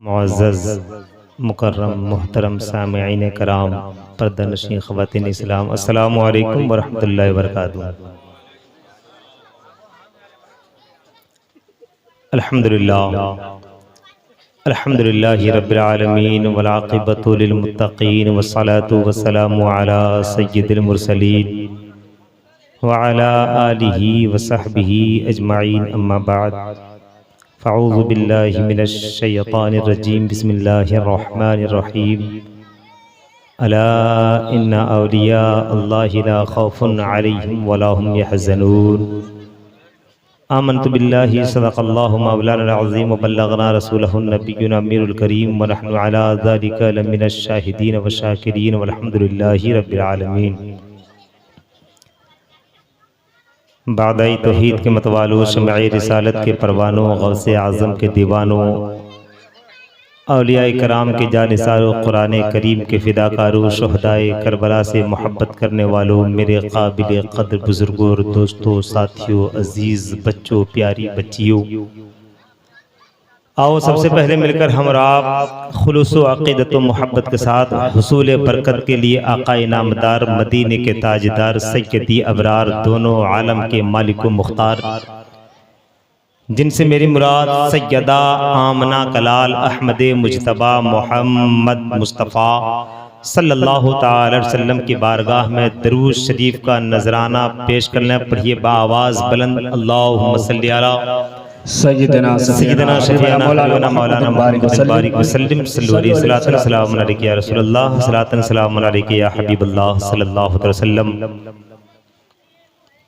मुअज़्ज़ज़ मुकर्रम मुहतरम सामिईन कराम पर्दानशीं ख़वातीन इस्लाम, अस्सलामु अलैकुम वरहमतुल्लाहि वबरकातुहू। अल्हम्दुलिल्लाहि रब्बिल आलमीन वल आक़िबतु लिल मुत्तक़ीन वस्सलातु वस्सलामु अला सय्यिदिल मुरसलीन व अला आलिहि व सहबिहि अजमईन, अम्मा बाद। फ़अऊज़ु बिल्लाहि मिनश शैतानिर रजीम, बिस्मिल्लाहिर रहमानिर रहीम। अला इन्ना औलिया अल्लाहि ला खौफुन अलैहिम वला हुम यहज़नून। आमन्तु बिल्लाहि सदक़ल्लाहु मौलाना अज़ीम व बल्लगना रसूलहुन नबियुना अमीरुल करीम व नहनु अला ज़ालिका लमिनश शाहिदीन व शाकिरीन वल्हम्दुलिल्लाहि रब्बिल आलमीन। बादाई तौहीद के मतवालों, शमए रिसालत के परवानों, गौसे आज़म के दीवानों, औलिया कराम के जानिसारों, कुरान करीम के फ़िदाकारों, शुहदाए करबला से मोहब्बत करने वालों, मेरे काबिल क़द्र बुज़ुर्गों, दोस्तों, साथियों, अज़ीज़ बच्चों, प्यारी बच्चियों, आओ सबसे पहले मिलकर हम और आप खुलूस व अक़ीदत व मोहब्बत के साथ हुसूल बरकत के लिए आका इनामदार, मदीने के ताजदार, सैयदी अबरार, दोनों आलम के मालिक व मुख्तार, जिनसे मेरी मुराद सैयदा आमना कलाल अहमद मुजतबा मोहम्मद मुस्तफ़ा सल्लल्लाहु ताला अलैहि वसल्लम की बारगाह में दरूद शरीफ का नजराना पेश करना। पढ़िए बाआवाज़ बुलंद, अल्लाहुम्मा सल्ली अला सय्यदना शफीअना मौलाना मुहम्मद बारिक वसल्लम सल्लल्लाहु अलैहि वसल्लम या रसूलल्लाह सलातन सलाम अलैका या हबीबल्लाह सल्लल्लाहु अलैहि वसल्लम।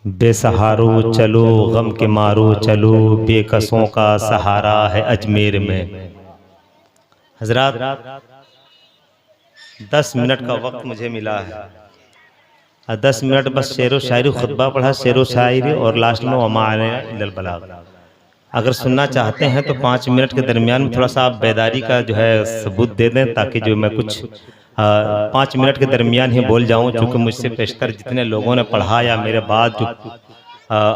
बेसहारो चलो गम के मारो चलो, बेकसों का सहारा है अजमेर में। हजरात 10 मिनट का वक्त मुझे मिला है, 10 मिनट बस शेर व शायरी खुतबा पढ़ा, शेर व शायरी और लास्ट में वमा अलैना इल्लल बलाग। अगर सुनना चाहते हैं तो 5 मिनट के दरमियान में थोड़ा सा आप बेदारी का जो है सबूत दे दें, ताकि जो मैं कुछ 5 मिनट के दरमियान ही बोल जाऊं, चूँकि मुझसे पेशतर जितने लोगों ने पढ़ा या मेरे बाद जो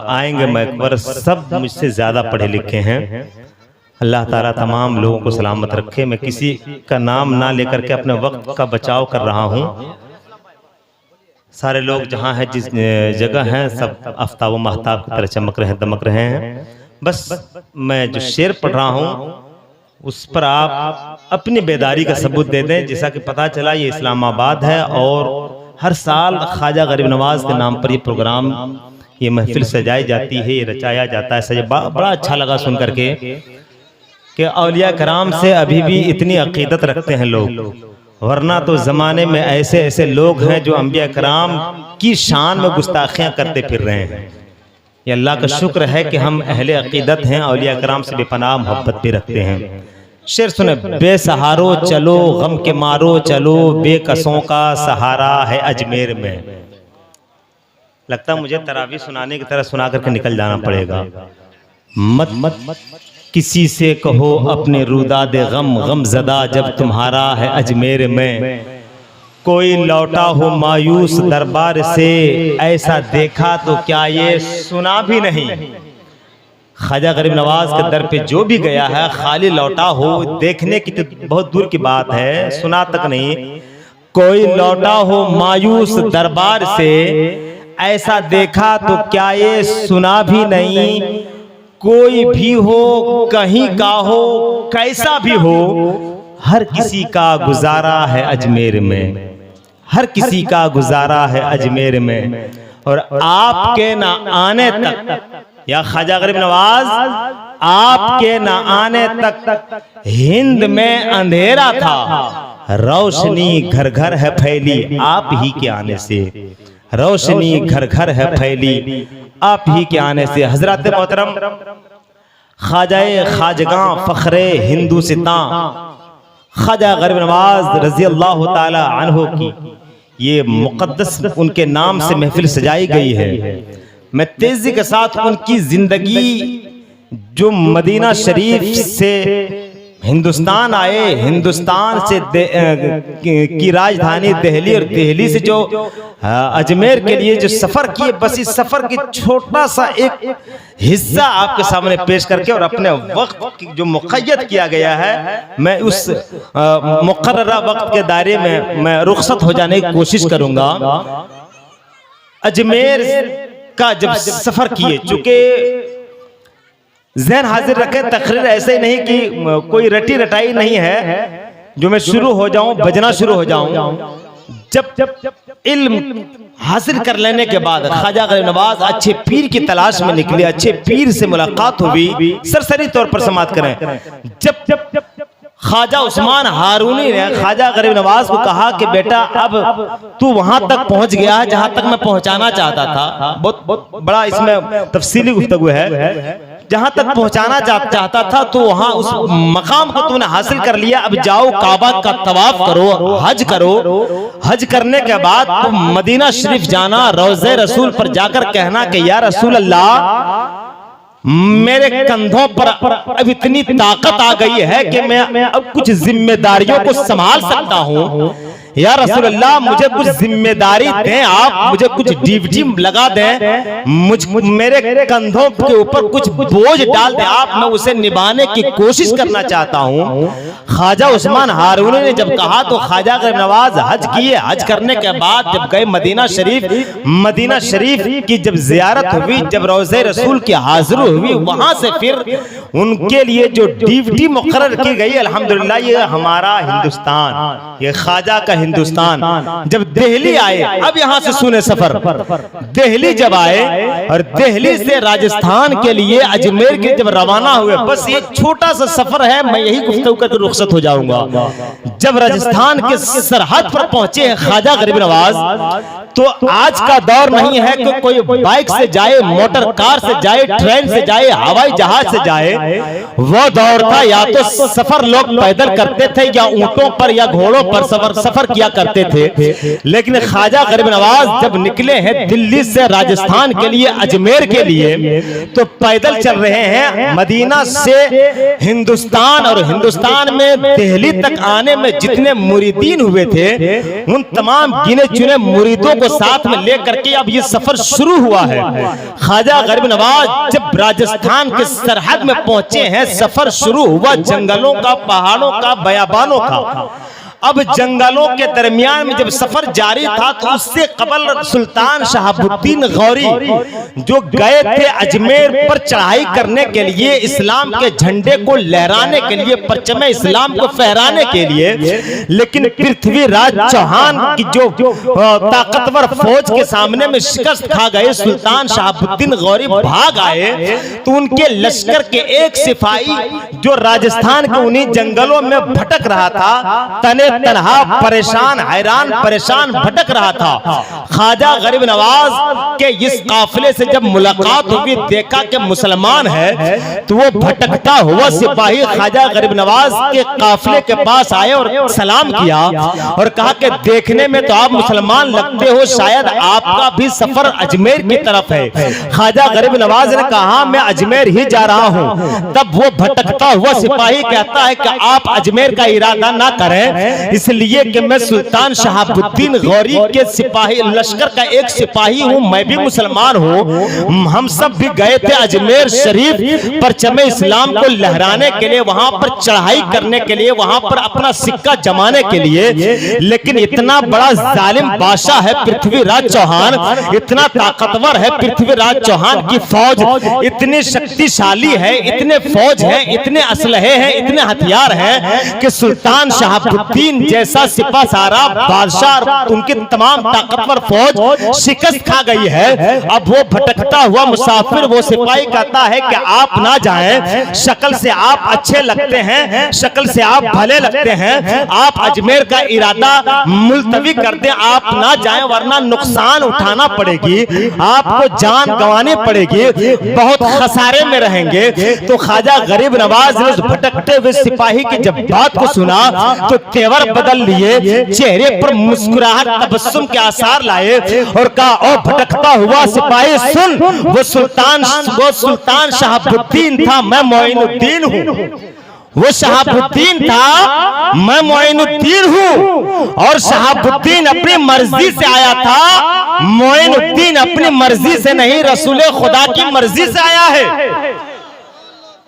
आएंगे मैक पर, सब मुझसे ज़्यादा पढ़े लिखे हैं। अल्लाह ताला तमाम लोगों को सलामत रखे। मैं किसी का नाम ना लेकर के अपने वक्त का बचाव कर रहा हूँ। सारे लोग जहाँ हैं, जिस जगह हैं, सब आफ्ताब व महताब की तरह चमक रहे हैं, दमक रहे हैं। बस मैं जो शेर पढ़ रहा हूँ उस पर आप अपनी बेदारी का सबूत दे दें। जैसा कि पता चला ये इस्लामाबाद है और हर साल ख्वाजा गरीब नवाज के नाम पर ये प्रोग्राम, ये महफिल सजाई जाती है, ये रचाया जाता है। बड़ा अच्छा लगा सुन करके कि औलिया कराम से अभी भी इतनी अकीदत रखते हैं लोग, वरना तो ज़माने में ऐसे ऐसे लोग हैं जो अंबिया कराम की शान में गुस्ताखियाँ करते फिर रहे हैं। ये अल्लाह का शुक्र है कि हम अहले अकीदत हैं, औलिया कराम से बेपनाह मोहब्बत भी रखते हैं। शेर सुने, बेसहारो चलो गम के मारो चलो, बेकसों का सहारा है अजमेर में। लगता मुझे तरावी सुनाने की तरह सुना करके निकल जाना पड़ेगा। मत मत किसी से कहो अपने रुदाद गम, गम ज़दा जब तुम्हारा है अजमेर में। कोई लौटा हो मायूस दरबार से, ऐसा देखा तो क्या ये सुना भी नहीं। ख्वाजा गरीब नवाज के दर पे जो भी गया है खाली लौटा हो, देखने की तो बहुत दूर की बात है, सुना तक नहीं। कोई लौटा हो मायूस दरबार से, ऐसा देखा तो क्या ये सुना भी नहीं। कोई भी हो कहीं का हो कैसा भी हो, हर किसी का गुजारा है अजमेर में, हर किसी का गुजारा है अजमेर में। और आपके ना आने तक, या ख्वाजा गरीब नवाज, आपके ना आने तक हिंद में अंधेरा था, रोशनी घर घर है फैली आप ही के आने से। रोशनी घर घर है फैली आप ही के आने से। हजरत मोहतरम ख्वाजाए खाजगां फखरे हिंदुस्तां ख्वाजा गरीब नवाज रजी अल्लाह ताला अन्हु की ये मुक़द्दस उनके नाम से महफिल सजाई गई है। मैं तेजी के साथ उनकी जिंदगी जो मदीना शरीफ से हिंदुस्तान आए, हिंदुस्तान से की राजधानी दिल्ली और दिल्ली से जो अजमेर के लिए जो सफर किए, बस इस सफर की छोटा सा एक हिस्सा आपके सामने पेश करके और अपने वक्त जो मुक़य्यद किया गया है, मैं उस मुक़र्ररा वक्त के दायरे में मैं रुखसत हो जाने की कोशिश करूंगा। अजमेर का जब सफर किए, चूंकि ज़हन हाजिर रखें, तकरीर ऐसे ही नहीं कि कोई रटी रटाई नहीं है जो मैं शुरू हो जाऊं, बजना शुरू हो जाऊं। जब इल्म हासिल कर लेने के बाद ख्वाजा गरीब नवाज अच्छे पीर की तलाश में निकले, अच्छे पीर से मुलाकात हुई। सरसरी तौर पर समाप्त करें, जब ख्वाजा उस्मान हारूनी ने ख्वाजा गरीब नवाज को कहा कि बेटा अब तू वहां तक पहुंच गया है जहां तक मैं पहुंचाना चाहता था। बहुत बड़ा इसमें तफसीली गुफ्तगू है। जहां तक पहुंचाना चाहता था तो वहां उस मकाम को तुमने हासिल कर लिया। अब जाओ काबा का तवाफ करो, हज करो। हज करने के बाद तुम मदीना शरीफ जाना, रोज़े रसूल पर जाकर कहना कि या रसूल अल्लाह, मेरे कंधों पर अब इतनी ताकत आ गई है कि मैं अब कुछ जिम्मेदारियों को संभाल सकता हूँ। या रसूल अल्लाह, मुझे कुछ जिम्मेदारी दें, आप मुझे कुछ ड्यूटी लगा दें, मेरे कंधों के ऊपर कुछ बोझ डाल दें आप, मैं उसे निभाने की कोशिश करना चाहता हूँ। ख्वाजा उस्मान हारूनी ने जब कहा तो ख्वाजा गरीब नवाज हज किए। हज करने के बाद जब गए मदीना शरीफ की जब जियारत हुई, जब रोज़े रसूल की हाजिरी हुई, वहां से फिर उनके लिए जो ड्यूटी मुकर्रर की गई, अल्हम्दुलिल्लाह ये हमारा हिंदुस्तान, ये ख्वाजा का हिंदुस्तान जब दिल्ली आए। अब यहां से सुने सफर, दिल्ली जब आए और दिल्ली से राजस्थान के लिए अजमेर के जब रवाना हुए, बस ये छोटा सा सफर है, मैं यही गुफ्तगू करके रुखसत हो जाऊंगा। जब राजस्थान के सरहद पर पहुंचे हैं ख्वाजा गरीब नवाज, तो आज का दौर नहीं है कि कोई बाइक से जाए, मोटर कार से जाए, ट्रेन से जाए, हवाई जहाज से जाए। वो दौर था या तो सफर लोग पैदल करते थे या ऊंटों पर या घोड़ों पर सफर किया करते थे। लेकिन ख्वाजा गरीब नवाज जब निकले हैं दिल्ली से राजस्थान के लिए, अजमेर के लिए, तो पैदल चल रहे हैं। मदीना से हिंदुस्तान और हिंदुस्तान में दिल्ली तक आने में जितने मुरीदीन हुए थे, उन तमाम गिने चुने मुरीदों को साथ में लेकर के अब ये सफर शुरू हुआ है। ख्वाजा गरीब नवाज जब राजस्थान के सरहद में पहुंचे हैं, सफर शुरू हुआ जंगलों का, पहाड़ों का, बयाबानों का। अब जंगलों के दरमियान में जब सफर जारी था तो उससे कबल सुल्तान शहाबुद्दीन गौरी जो गए थे अजमेर पर चढ़ाई करने के लिए, इस्लाम के झंडे को लहराने के लिए, परचम इस्लाम को फहराने के लिए, लेकिन पृथ्वीराज चौहान की जो ताकतवर फौज के सामने में शिकस्त खा गए, सुल्तान शहाबुद्दीन गौरी भाग आए। तो उनके लश्कर के एक सिपाही जो राजस्थान के उन्हीं जंगलों में भटक रहा था, तने तनहा परेशान, हैरान परेशान भटक रहा था। ख्वाजा गरीब नवाज के इस काफिले से जब मुलाकात हुई, देखा कि मुसलमान है, तो वो भटकता हुआ सिपाही ख्वाजा गरीब नवाज के काफिले के पास आए और सलाम किया और कहा कि देखने में तो आप मुसलमान लगते हो, शायद आपका भी सफर अजमेर की तरफ है। ख्वाजा गरीब नवाज ने कहा मैं अजमेर ही जा रहा हूं। तब वो भटकता हुआ सिपाही कहता है कि आप अजमेर का इरादा ना करें, इसलिए कि मैं सुल्तान शहाबुद्दीन गौरी के सिपाही लश्कर का एक सिपाही हूं, मैं भी मुसलमान हूं। हम सब भी गए थे अजमेर शरीफ परचम इस्लाम को लहराने के लिए, वहां पर चढ़ाई करने के लिए, वहां पर अपना सिक्का जमाने के लिए। लेकिन इतना बड़ा जालिम बादशाह है पृथ्वीराज चौहान, इतना ताकतवर है पृथ्वीराज चौहान की फौज, इतनी शक्तिशाली है, इतने फौज है, इतने असलहे हैं, इतने हथियार हैं कि सुल्तान शहाबुद्दीन जैसा सिपा सारा बादशाह उनकी तमाम ताकतवर फौज शिकस्त खा गई है। अब वो भटकता हुआ मुसाफिर, वो सिपाही कहता है कि आप ना जाएं, शक्ल से आप अच्छे लगते हैं, शक्ल से आप भले लगते हैं, आप अजमेर का इरादा मुलतवी कर दें, आप ना जाएं वरना नुकसान उठाना पड़ेगी, आपको जान गंवानी पड़ेगी, बहुत खसारे में रहेंगे। तो ख्वाजा गरीब नवाज ने उस भटकते हुए सिपाही की जब बात को सुना तो तेवर बदल लिए, चेहरे पर मुस्कुराहट तबस्सुम के आसार लाए और कहा ओ भटकता हुआ सिपाही सुन, वो सुल्तान शहाबुद्दीन था, मैं मोइनुद्दीन हूं। वो शहाबुद्दीन था, मैं मोइनुद्दीन हूँ। और शहाबुद्दीन अपनी मर्जी से आया था, मोइनुद्दीन अपनी मर्जी से नहीं, रसूल खुदा की मर्जी से आया है।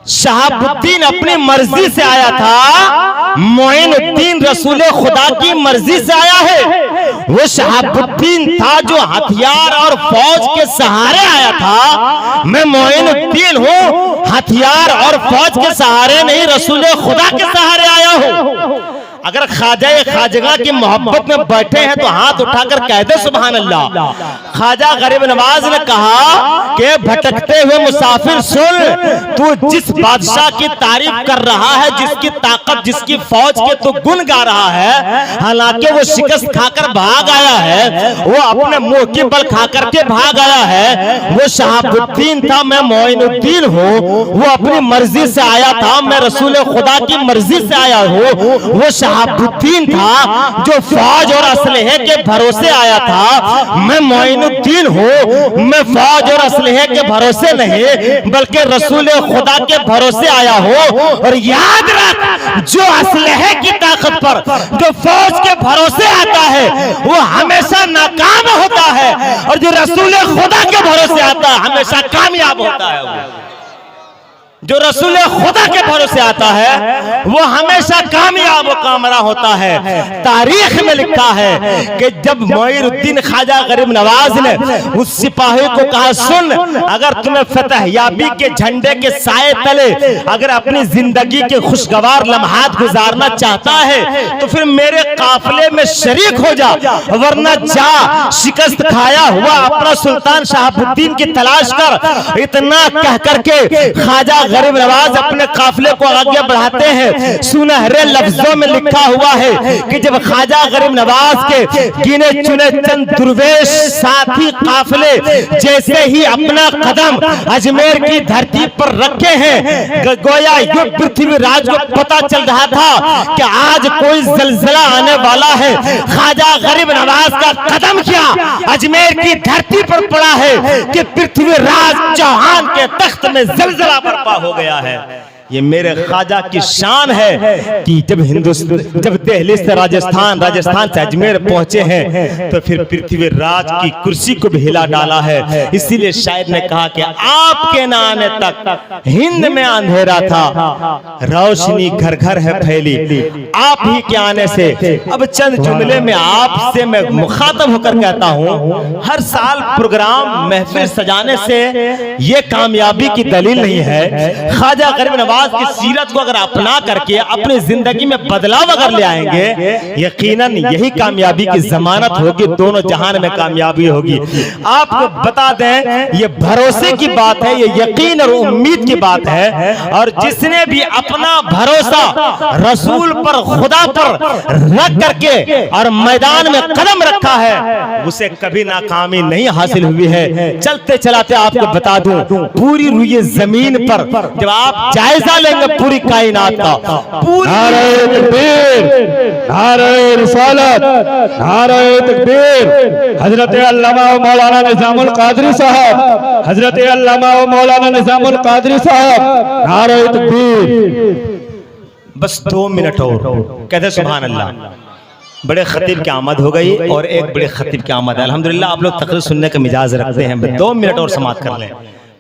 शहाबुद्दीन अपनी मर्जी से आया था, मोइनुद्दीन रसूल खुदा की मर्जी से आया है। वो शहाबुद्दीन था जो हथियार और फौज के सहारे आया था, मैं मोइनुद्दीन हूँ, हथियार और फौज के सहारे नहीं, रसूल खुदा के सहारे आया हूँ। अगर ख्वाजा खाजगा की मोहब्बत में बैठे हैं तो हाथ उठाकर कह दे सुभान अल्लाह। ख्वाजा गरीब नवाज ने कहा कि भटकते हुए मुसाफिर सुन, तू जिस बादशाह की तारीफ कर रहा है, जिसकी ताकत, जिसकी फौज के तू गुण गा रहा है, हालांकि वो शिकस्त खाकर भाग आया है, वो अपने मुंह की बल खाकर के भाग आया है। वो शहाबुद्दीन था, मैं मोइनुद्दीन हूँ। वो अपनी मर्जी से आया था, मैं रसूल खुदा की मर्जी से आया हूँ। वो शहाबुद्दीन था जो फौज और असलहे के भरोसे आया था, मैं मोइनुद्दीन हूँ, मैं फौज और असलहे के भरोसे नहीं बल्कि रसूल खुदा के भरोसे आया हूँ। और याद रख, जो असलहे की ताकत पर, जो फौज के भरोसे आता है वो हमेशा नाकाम होता है, और जो रसूल खुदा के भरोसे आता है हमेशा कामयाब होता है। जो रसूल खुदा के भरोसे आता है वो हमेशा कामयाब व कामरा होता है। तारीख में लिखा है कि जब मोइनुद्दीन ख्वाजा गरीब नवाज ने उस सिपाही को कहा, सुन, अगर तुम्हें फतहयाबी के झंडे के साए तले अगर अपनी जिंदगी के खुशगवार लम्हात गुजारना चाहता है तो फिर मेरे काफिले में शरीक हो जा, वरना जा शिकस्त खाया हुआ अपना सुल्तान शहाबुद्दीन की तलाश कर। इतना कह करके ख्वाजा गरीब नवाज अपने काफिले को आगे बढ़ाते हैं। सुनहरे लफ्जों में लिखा हुआ है कि जब ख्वाजा गरीब नवाज के गिने चुने चंद दुर्वेश साथी काफिले जैसे ही अपना कदम अजमेर की धरती पर रखे हैं, गोया युग पृथ्वीराज को पता चल रहा था कि आज कोई जलजला आने वाला है। ख्वाजा गरीब नवाज का कदम क्या अजमेर की धरती पर पड़ा है कि पृथ्वीराज चौहान के तख्त में जलजला बर्पा हो गया है। ये मेरे ख्वाजा की शान है कि जब दिल्ली से राजस्थान, राजस्थान से अजमेर पहुंचे हैं तो फिर पृथ्वीराज की कुर्सी को भी हिला डाला है। इसीलिए शायर ने कहा कि आपके न आने तक हिंद में अंधेरा था, रोशनी घर घर है फैली, आप ही के आने से। अब चंद जुमले में आपसे मैं मुखातब होकर कहता हूँ, हर साल प्रोग्राम महफिल सजाने से ये कामयाबी की दलील नहीं है। ख्वाजा गरीब नवाज की सीरत को अगर अपना करके अपनी जिंदगी में बदलाव अगर ले आएंगे, यकीनन यही कामयाबी की जमानत होगी, दोनों जहान में कामयाबी होगी। आपको बता दें, ये भरोसे की बात है, ये यकीन और उम्मीद की बात है। और जिसने भी अपना भरोसा रसूल पर, खुदा पर रख करके और मैदान में कदम रखा है, उसे कभी नाकामी नहीं हासिल हुई है। चलते चलाते आपको बता दूं, पूरी रुई जमीन पर जब आप जायजा लेंगे पूरी कायनात का, नारे तकबीर, नारे रिसालत, नारे तकबीर। हजरत अल्लामा मौलाना निजामुल कादरी साहब, हजरत अल्लामा मौलाना निजामुल कादरी साहब, नारे तकबीर। बस 2 मिनट और कहते सुभान अल्लाह। बड़े खतीब की आमद हो गई और एक बड़े खतीब की आमद है। अल्हम्दुलिल्लाह आप लोग तकरीर सुनने का मिजाज रखते हैं, 2 मिनट और समाप्त कर लें।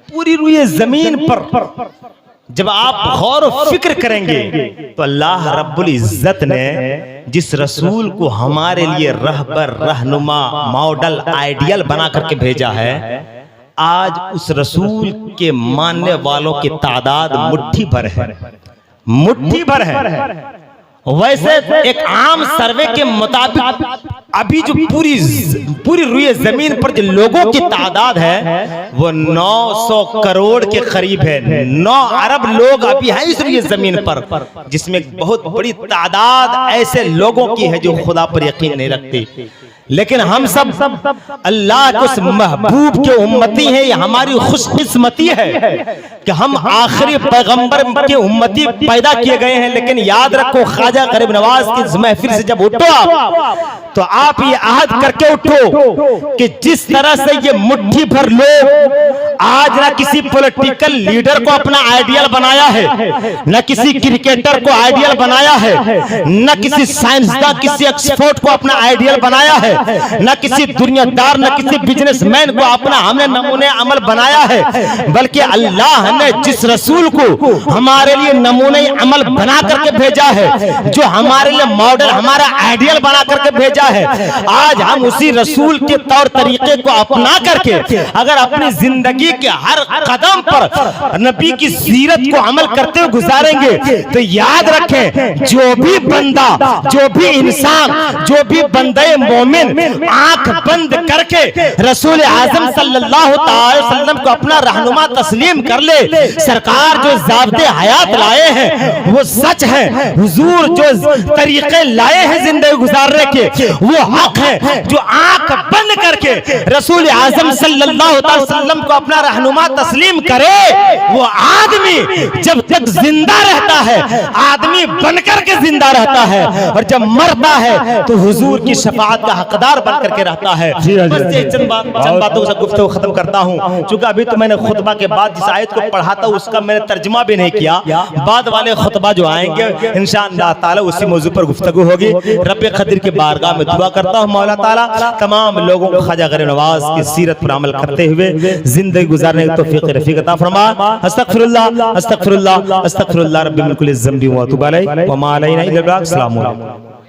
पूरी रुई जमीन पर जब आप गौर और फिक्र करेंगे तो अल्लाह रब्बुल इज्जत ने जिस रसूल को हमारे लिए रहबर, रहनुमा, मॉडल, आइडियल बना करके भेजा है, आज उस रसूल के मानने वालों की तादाद मुट्ठी भर है, मुट्ठी भर है। वैसे एक आम सर्वे के मुताबिक अभी जो पूरी रुई जमीन पर जो लोगों की तादाद है वो 900 करोड़ के करीब है। 9 अरब लोग अभी हैं इस रुई जमीन पर, जिसमें बहुत बड़ी तादाद ऐसे लोगों की है जो खुदा पर यकीन नहीं रखते। लेकिन हम सब अल्लाह के उस महबूब के उम्मती हैं। ये हमारी खुशकिस्मती है कि हम आखिरी पैगंबर के उम्मती पैदा किए गए हैं। लेकिन याद रखो, ख्वाजा गरीब नवाज की महफिल से जब उठो आप, तो आप ये आहद करके उठो कि जिस तरह से ये मुट्ठी भर लोग आज ना किसी पॉलिटिकल लीडर को अपना आइडियल बनाया है, न किसी क्रिकेटर को आइडियल बनाया है, न किसी साइंसदान किसी एक्सपर्ट को अपना आइडियल बनाया है, न किसी दुनियादार न किसी बिजनेसमैन को अपना हमने नमूने अमल बनाया है, बल्कि अल्लाह ने जिस रसूल को हमारे लिए नमूने अमल बना करके भेजा है, जो हमारे लिए मॉडल हमारा आइडियल बना करके भेजा है, आज हम उसी रसूल के तौर तरीके को अपना करके अगर अपनी जिंदगी के हर कदम पर नबी की सीरत को अमल करते हुए गुजारेंगे तो याद रखें, जो भी बंदा, जो भी इंसान, जो भी बंदे मोमिन आंख बंद करके रसूल आजम सल्लल्लाहु अलैहि वसल्लम को अपना रहनुमा तस्लीम कर ले, सरकार जो ज़ाब्ते हयात लाए हैं वो सच है, हुजूर जो तरीके लाए हैं जिंदगी गुजारने के वो हक है, जो आंख बंद करके रसूल आजम सल्लल्लाहु अलैहि वसल्लम को अपना रहनुमा तस्लीम करे, वो आदमी जब तक जिंदा रहता है आदमी बनकर के जिंदा रहता है, और जब मरता है तो हुजूर की शफाअत का हकदार बनकर के रहता है। बस ये चंद बातों से गुफ्तगू खत्म करता हूँ, क्योंकि अभी तो मैंने खुतबा के बाद जिस आयत को पढ़ा था उसका मैंने तर्जुमा भी नहीं किया, बाद वाले खुतबा जो आएंगे इंशाअल्लाह ताला उसी मौजू पर गुफ्तगू होगी। रब्बे क़दीर की बारगाह में दुआ करता हूँ मौला ताला तमाम लोगों को ख्वाजा गरीब नवाज की सीरत पर अमल करते हुए जिंदगी गुजारने की तौफीक रफीक अता फरमा। अस्तगफिरुल्लाह अस्तगफिरुल्लाह अस्तगफिरुल्लाह रब्बी मिन कुल्लि ज़ंबि व अतूबु अलैहि व मा अलैना इल्ला अल-बलाग। अस्सलामु अलैकुम।